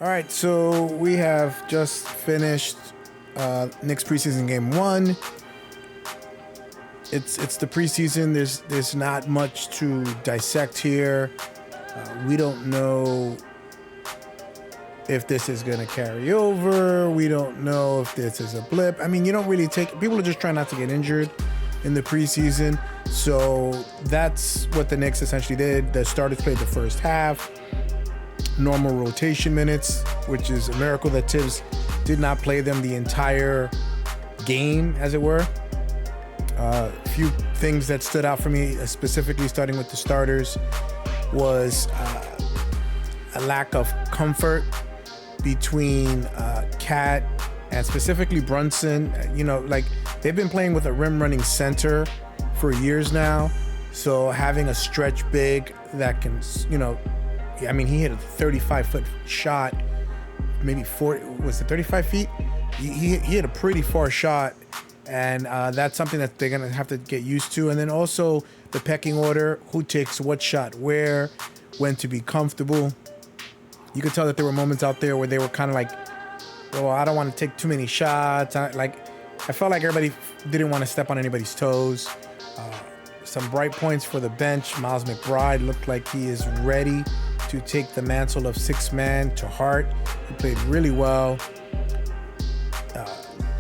All right, so we have just finished Knicks preseason game 1. It's the preseason. There's not much to dissect here. We don't know if this is going to carry over. We don't know if this is a blip. I mean, you don't really people are just trying not to get injured in the preseason. So that's what the Knicks essentially did. The starters played the first half, normal rotation minutes, which is a miracle that Tibbs did not play them the entire game, as it were. A few things that stood out for me, specifically starting with the starters, was a lack of comfort between Cat and specifically Brunson. You know, like, they've been playing with a rim running center for years now. So having a stretch big that can, you know, I mean, he hit a 35-foot shot, maybe 40, was it 35 feet? He hit a pretty far shot, and that's something that they're going to have to get used to. And then also the pecking order, who takes what shot where, when to be comfortable. You could tell that there were moments out there where they were kind of like, well, I don't want to take too many shots. I felt like everybody didn't want to step on anybody's toes. Some bright points for the bench. Miles McBride looked like he is ready to take the mantle of sixth man to heart. He played really well.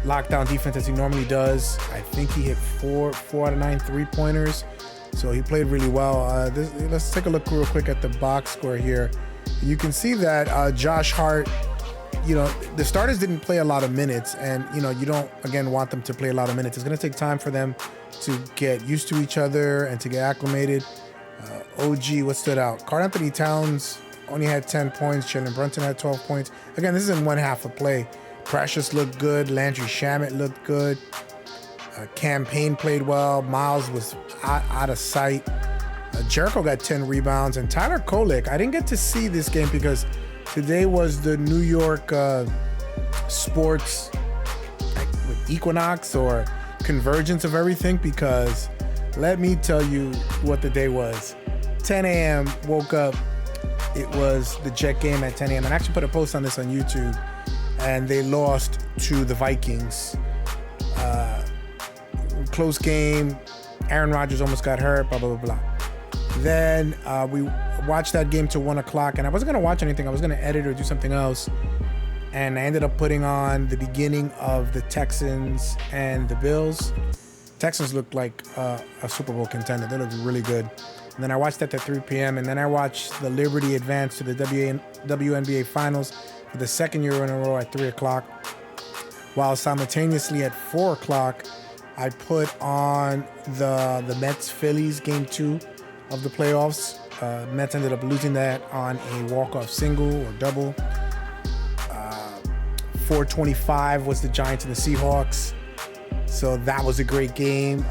Lockdown defense as he normally does. I think he hit four out of 9 3-pointers. So he played really well. Let's take a look real quick at the box score here. You can see that Josh Hart, you know, the starters didn't play a lot of minutes, and, you know, you don't, again, want them to play a lot of minutes. It's going to take time for them to get used to each other and to get acclimated. OG, what stood out? Karl-Anthony Towns only had 10 points. Jalen Brunson had 12 points. Again, this is in one half of play. Precious looked good. Landry Shamet looked good. Campaign played well. Miles was out of sight. Jericho got 10 rebounds. And Tyler Kolek, I didn't get to see this game because today was the New York sports, like, with equinox or convergence of everything, because let me tell you what the day was. 10 a.m. woke up. It was the Jet game at 10 a.m. And I actually put a post on this on YouTube, and they lost to the Vikings. Close game. Aaron Rodgers almost got hurt, blah, blah, blah, blah. Then we watched that game till 1 o'clock, and I wasn't going to watch anything. I was going to edit or do something else. And I ended up putting on the beginning of the Texans and the Bills. Texans looked like a Super Bowl contender. They looked really good. And then I watched that at 3 p.m. And then I watched the Liberty advance to the WNBA Finals for the second year in a row at 3 o'clock. While simultaneously at 4 o'clock, I put on the Mets-Phillies Game 2 of the playoffs. Mets ended up losing that on a walk-off single or double. 4:25 was the Giants and the Seahawks. So that was a great game.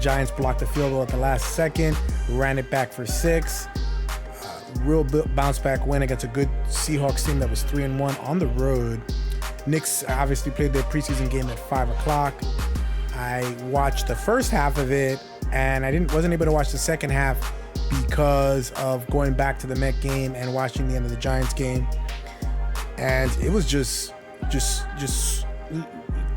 Giants blocked the field goal at the last second, ran it back for 6. Real bounce back win against a good Seahawks team that was 3-1 on the road. Knicks obviously played their preseason game at 5 o'clock. I watched the first half of it, and I wasn't able to watch the second half because of going back to the Met game and watching the end of the Giants game. And it was just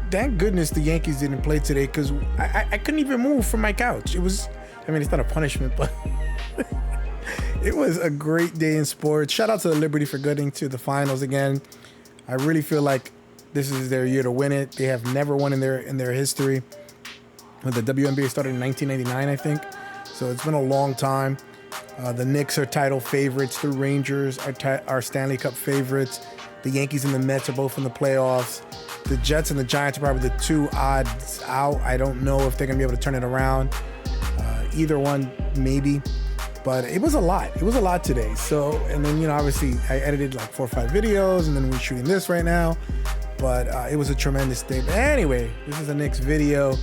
thank goodness the Yankees didn't play today, because I couldn't even move from my couch. It was, I mean, it's not a punishment, but it was a great day in sports. Shout out to the Liberty for getting to the finals again. I really feel like this is their year to win it. They have never won in their history. The WNBA started in 1999, I think. So it's been a long time. The Knicks are title favorites. The Rangers are Stanley Cup favorites. The Yankees and the Mets are both in the playoffs. The Jets and the Giants are probably the 2 odds out. I don't know if they're going to be able to turn it around. Either one, maybe. But it was a lot. It was a lot today. So, and then, you know, obviously I edited like 4 or 5 videos, and then we're shooting this right now. But it was a tremendous day. But anyway, this is the Knicks video.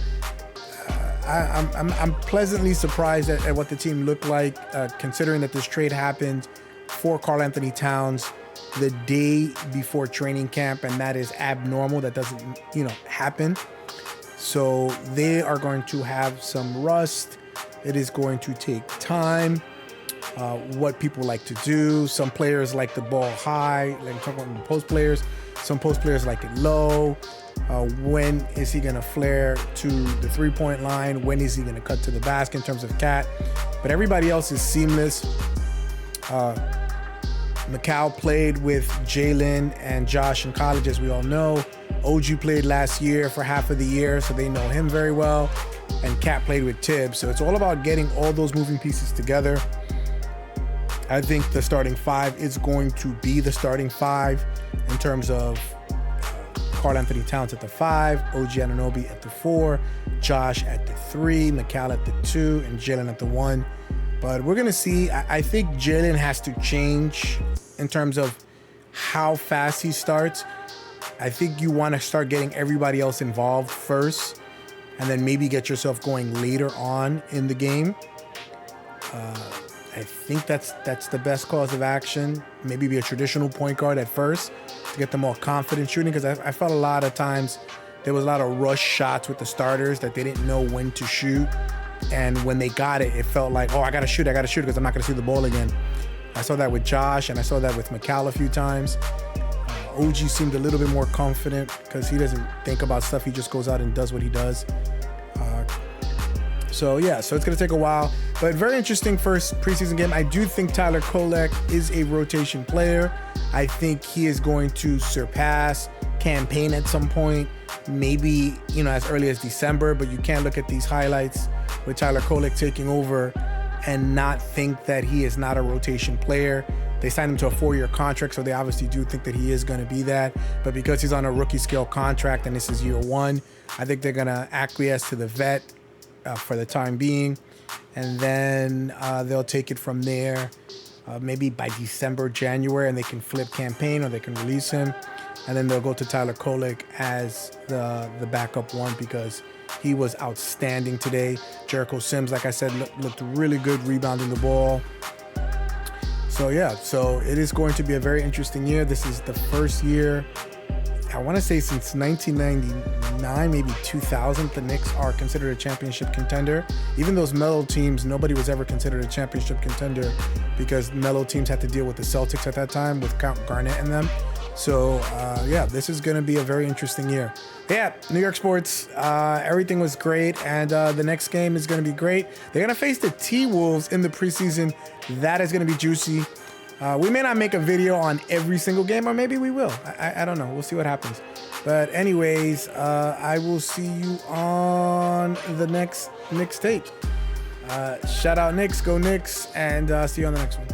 I'm pleasantly surprised at what the team looked like, considering that this trade happened for Karl-Anthony Towns the day before training camp, and that is abnormal. That doesn't, you know, happen. So they are going to have some rust. It is going to take time. what people like to do. Some players like the ball high, like I'm talking about the post players. Some post players like it low. When is he going to flare to the three-point line? When is he going to cut to the basket in terms of cat? But everybody else is seamless. Mikal played with Jalen and Josh in college, as we all know. OG played last year for half of the year, so they know him very well. And Cat played with Tibbs. So it's all about getting all those moving pieces together. I think the starting five is going to be the starting five in terms of Karl Anthony Towns at the 5, OG Anunoby at the 4, Josh at the 3, Mikal at the 2, and Jalen at the 1. But we're going to see. I think Jalen has to change in terms of how fast he starts. I think you want to start getting everybody else involved first, and then maybe get yourself going later on in the game. I think that's the best course of action. Maybe be a traditional point guard at first to get them more confident shooting, because I felt a lot of times there was a lot of rush shots with the starters that they didn't know when to shoot. And when they got it, it felt like, oh, I got to shoot because I'm not going to see the ball again. I saw that with Josh, and I saw that with Mikal a few times. OG seemed a little bit more confident because he doesn't think about stuff. He just goes out and does what he does. So it's going to take a while. But very interesting first preseason game. I do think Tyler Kolek is a rotation player. I think he is going to surpass Campaign at some point, maybe, as early as December, but you can't look at these highlights with Tyler Kolek taking over and not think that he is not a rotation player. They signed him to a 4-year contract, so they obviously do think that he is going to be that. But because he's on a rookie scale contract and this is year 1, I think they're going to acquiesce to the vet for the time being. And then they'll take it from there, maybe by December, January, and they can flip Campaign or they can release him. And then they'll go to Tyler Kolek as the backup one because he was outstanding today. Jericho Sims, like I said, looked really good rebounding the ball. So it is going to be a very interesting year. This is the first year, I want to say since 1999, maybe 2000, the Knicks are considered a championship contender. Even those mellow teams, nobody was ever considered a championship contender because mellow teams had to deal with the Celtics at that time with Garnett and them. So, this is going to be a very interesting year. New York sports, everything was great, and the next game is going to be great. They're going to face the T-Wolves in the preseason. That is going to be juicy. We may not make a video on every single game, or maybe we will. I don't know. We'll see what happens. But anyways, I will see you on the next Knicks tape. Shout out Knicks, go Knicks, and see you on the next one.